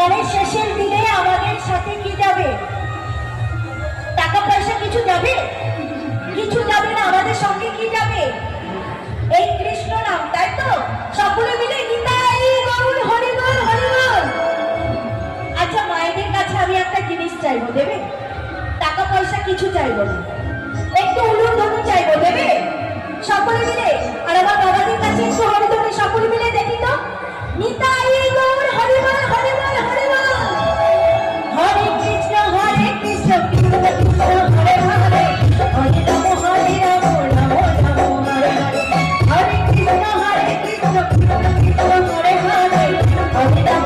তাহলে শেষের দিনে আমাদের সাথে কি যাবে? টাকা পয়সা কিছু যাবে? কিছু যাবে না। আমাদের সঙ্গে কি যাবে? এই কৃষ্ণ নাম, তাই তো? সকলে মিলে নিতাই গৌর হরি বল হরি বল। আচ্ছা, মায়েদের কাছে আমি একটা জিনিস চাইবো, দেবে? টাকা পয়সা কিছু চাইবো না, একটু উলুর ধনু চাইবো, দেবে? সকলে মিলে। আর আমার বাবাদের কাছে একটু হরিধনু সকলে মিলে দেখি তো। নিতাই গৌর হরি বল হরি বল হরি বল। হরে কৃষ্ণ কৃষ্ণ কৃষ্ণ হরে হরে, হরে রাম রাম রাম হরে হরে। হরে কৃষ্ণ কৃষ্ণ কৃষ্ণ হরে হরে, হরে রাম